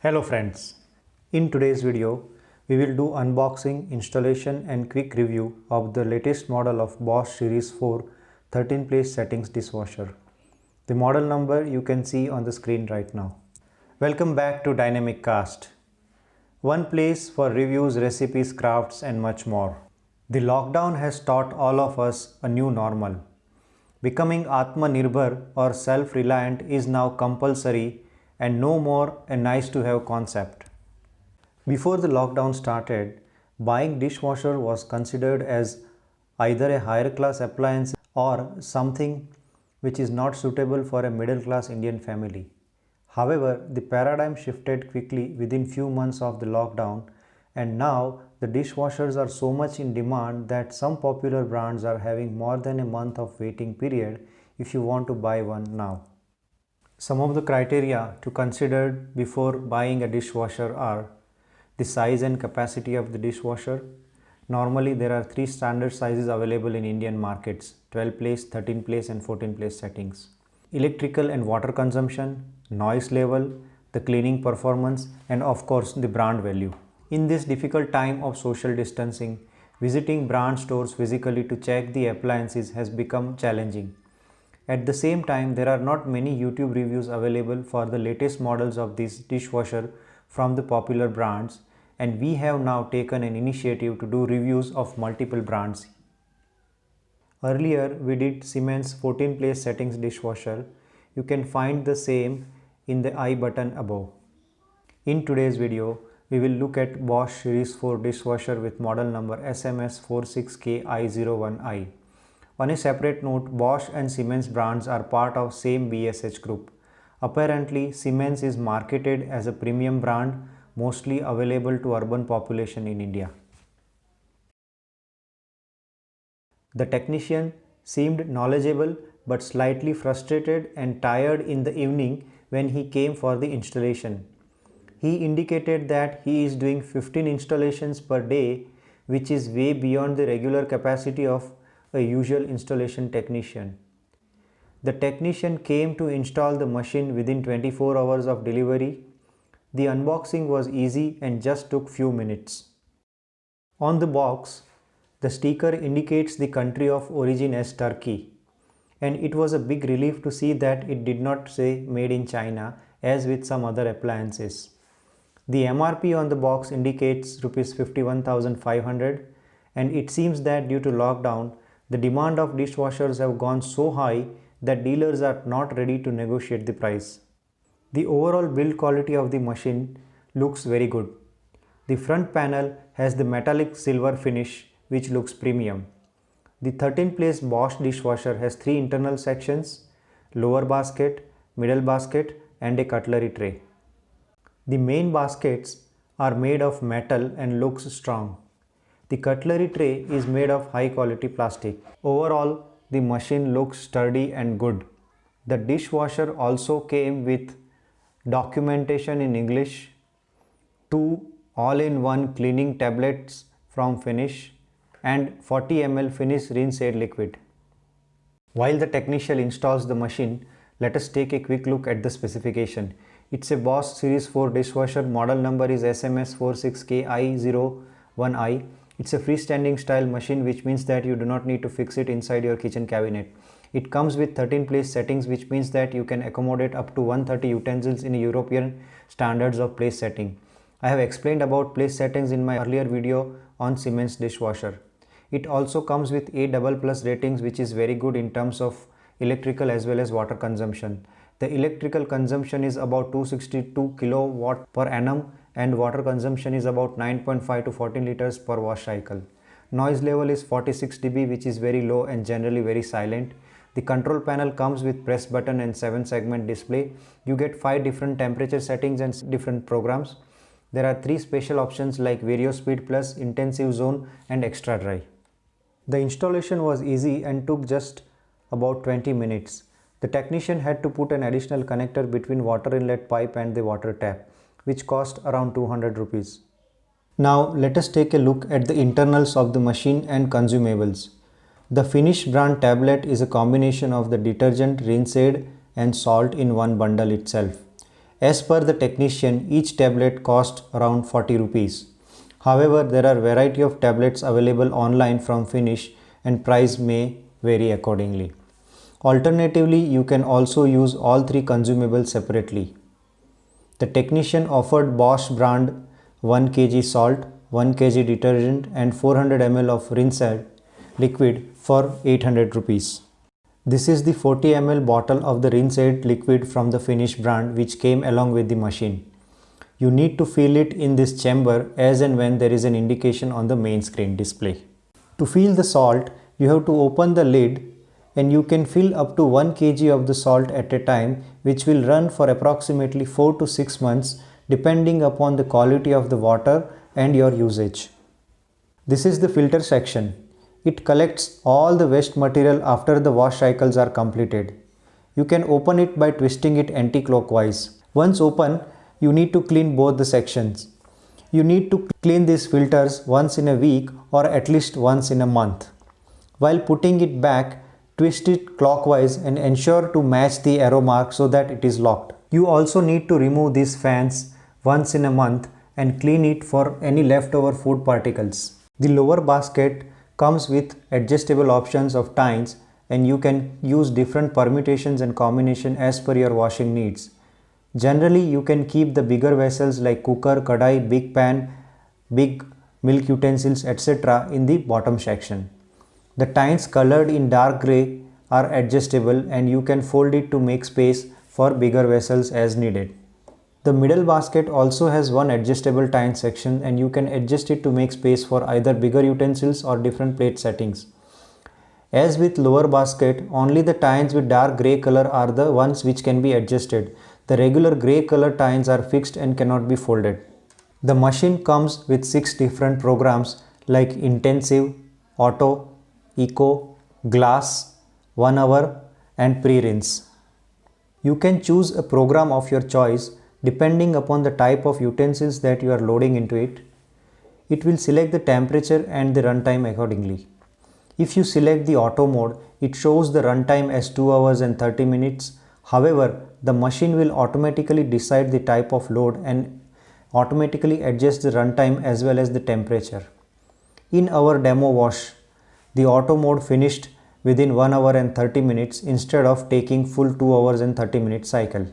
Hello friends, in today's video we will do unboxing, installation and quick review of the latest model of Bosch Series 4 13 place settings dishwasher. The model number you can see on the screen right now. Welcome back to Dynamic Cast, one place for reviews, recipes, crafts and much more. The lockdown has taught all of us a new normal. Becoming Atmanirbhar or self-reliant is now compulsory and no more a nice to have concept. Before the lockdown started, buying dishwasher was considered as either a higher class appliance or something which is not suitable for a middle class Indian family. However, the paradigm shifted quickly within few months of the lockdown, and now the dishwashers are so much in demand that some popular brands are having more than a month of waiting period if you want to buy one now. Some of the criteria to consider before buying a dishwasher are the size and capacity of the dishwasher. Normally there are three standard sizes available in Indian markets: 12 place, 13 place and 14 place settings. Electrical and water consumption, noise level, the cleaning performance and of course the brand value. In this difficult time of social distancing, visiting brand stores physically to check the appliances has become challenging. At the same time, there are not many YouTube reviews available for the latest models of this dishwasher from the popular brands, and we have now taken an initiative to do reviews of multiple brands. Earlier, we did Siemens 14 place settings dishwasher. You can find the same in the I button above. In today's video, we will look at Bosch Series 4 dishwasher with model number SMS46KI01I. On a separate note, Bosch and Siemens brands are part of same BSH group. Apparently, Siemens is marketed as a premium brand, mostly available to urban population in India. The technician seemed knowledgeable but slightly frustrated and tired in the evening when he came for the installation. He indicated that he is doing 15 installations per day, which is way beyond the regular capacity of a usual installation technician. The technician came to install the machine within 24 hours of delivery. The unboxing was easy and just took few minutes. On the box, the sticker indicates the country of origin as Turkey, and it was a big relief to see that it did not say made in China as with some other appliances. The MRP on the box indicates Rs 51,500, and it seems that due to lockdown, the demand of dishwashers have gone so high that dealers are not ready to negotiate the price. The overall build quality of the machine looks very good. The front panel has the metallic silver finish which looks premium. The 13 place Bosch dishwasher has three internal sections: lower basket, middle basket and a cutlery tray. The main baskets are made of metal and looks strong. The cutlery tray is made of high quality plastic. Overall, the machine looks sturdy and good. The dishwasher also came with documentation in English, 2 all-in-one cleaning tablets from Finish and 40 ml Finish rinse aid liquid. While the technician installs the machine, let us take a quick look at the specification. It's a Bosch Series 4 dishwasher. Model number is SMS46KI01I. It's a freestanding style machine, which means that you do not need to fix it inside your kitchen cabinet. It comes with 13 place settings, which means that you can accommodate up to 130 utensils in European standards of place setting. I have explained about place settings in my earlier video on Siemens dishwasher. It also comes with A++ ratings, which is very good in terms of electrical as well as water consumption. The electrical consumption is about 262 kilowatt per annum and water consumption is about 9.5 to 14 liters per wash cycle. Noise level is 46 dB, which is very low and generally very silent. The control panel comes with press button and 7 segment display. You get 5 different temperature settings and different programs. There are 3 special options like Vario Speed Plus, Intensive Zone and Extra Dry. The installation was easy and took just about 20 minutes. The technician had to put an additional connector between water inlet pipe and the water tap, which cost around 200 rupees. Now let us take a look at the internals of the machine and consumables. The Finish brand tablet is a combination of the detergent, rinse aid and salt in one bundle itself. As per the technician, each tablet costs around 40 rupees. However, there are variety of tablets available online from Finish and price may vary accordingly. Alternatively, you can also use all three consumables separately. The technician offered Bosch brand 1 kg salt, 1 kg detergent and 400 ml of Rinse-Aid liquid for 800 rupees. This is the 40 ml bottle of the Rinse-Aid liquid from the Finish brand which came along with the machine. You need to fill it in this chamber as and when there is an indication on the main screen display. To fill the salt, you have to open the lid and you can fill up to 1 kg of the salt at a time, which will run for approximately 4 to 6 months depending upon the quality of the water and your usage. This is the filter section. It collects all the waste material after the wash cycles are completed. You can open it by twisting it anti-clockwise. Once open, you need to clean both the sections. You need to clean these filters once in a week or at least once in a month. While putting it back, twist it clockwise and ensure to match the arrow mark so that it is locked. You also need to remove these fans once in a month and clean it for any leftover food particles. The lower basket comes with adjustable options of tines and you can use different permutations and combination as per your washing needs. Generally, you can keep the bigger vessels like cooker, kadai, big pan, big milk utensils, etc. in the bottom section. The tines colored in dark grey are adjustable and you can fold it to make space for bigger vessels as needed. The middle basket also has one adjustable tine section and you can adjust it to make space for either bigger utensils or different plate settings. As with lower basket, only the tines with dark grey color are the ones which can be adjusted. The regular grey color tines are fixed and cannot be folded. The machine comes with 6 different programs like Intensive, Auto, Eco, Glass, 1 hour and Pre-rinse. You can choose a program of your choice depending upon the type of utensils that you are loading into it. It will select the temperature and the runtime accordingly. If you select the auto mode, it shows the runtime as 2 hours and 30 minutes. However, the machine will automatically decide the type of load and automatically adjust the runtime as well as the temperature. In our demo wash, the auto mode finished within 1 hour and 30 minutes instead of taking full 2 hours and 30 minute cycle.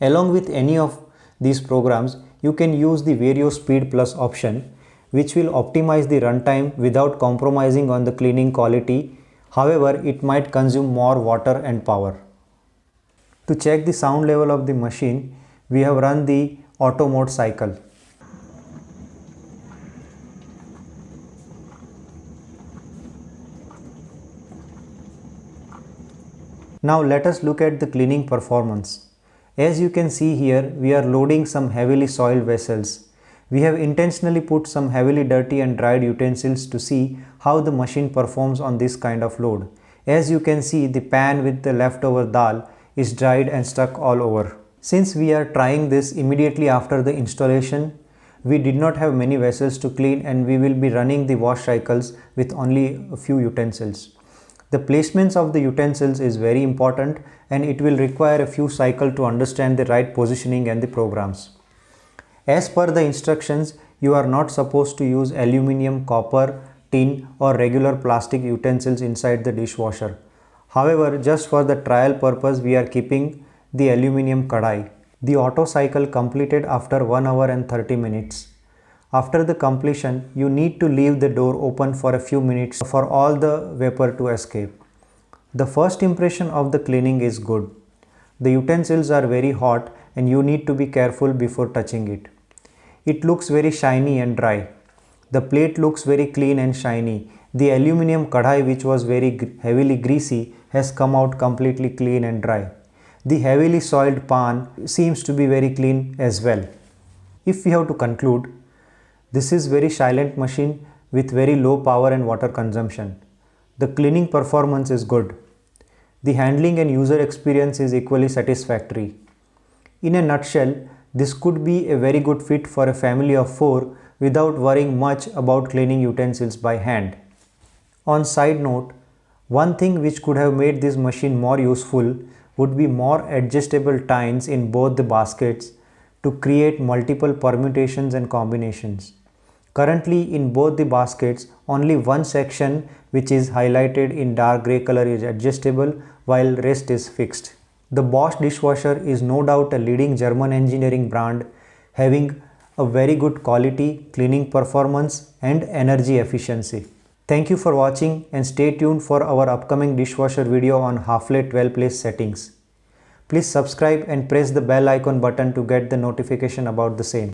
Along with any of these programs, you can use the Vario Speed Plus option, which will optimize the runtime without compromising on the cleaning quality. However, it might consume more water and power. To check the sound level of the machine, we have run the auto mode cycle. Now let us look at the cleaning performance. As you can see here, we are loading some heavily soiled vessels. We have intentionally put some heavily dirty and dried utensils to see how the machine performs on this kind of load. As you can see, the pan with the leftover dal is dried and stuck all over. Since we are trying this immediately after the installation, we did not have many vessels to clean and we will be running the wash cycles with only a few utensils. The placements of the utensils is very important and it will require a few cycles to understand the right positioning and the programs. As per the instructions, you are not supposed to use aluminium, copper, tin or regular plastic utensils inside the dishwasher. However, just for the trial purpose, we are keeping the aluminium kadai. The auto cycle completed after 1 hour and 30 minutes. After the completion, you need to leave the door open for a few minutes for all the vapor to escape. The first impression of the cleaning is good. The utensils are very hot and you need to be careful before touching it. It looks very shiny and dry. The plate looks very clean and shiny. The aluminium kadai, which was very heavily greasy, has come out completely clean and dry. The heavily soiled pan seems to be very clean as well. If we have to conclude, this is very silent machine with very low power and water consumption. The cleaning performance is good. The handling and user experience is equally satisfactory. In a nutshell, this could be a very good fit for a family of 4 without worrying much about cleaning utensils by hand. On side note, one thing which could have made this machine more useful would be more adjustable tines in both the baskets to create multiple permutations and combinations. Currently in both the baskets, only one section which is highlighted in dark grey color is adjustable while rest is fixed. The Bosch dishwasher is no doubt a leading German engineering brand having a very good quality, cleaning performance and energy efficiency. Thank you for watching and stay tuned for our upcoming dishwasher video on Hafele 12 place settings. Please subscribe and press the bell icon button to get the notification about the same.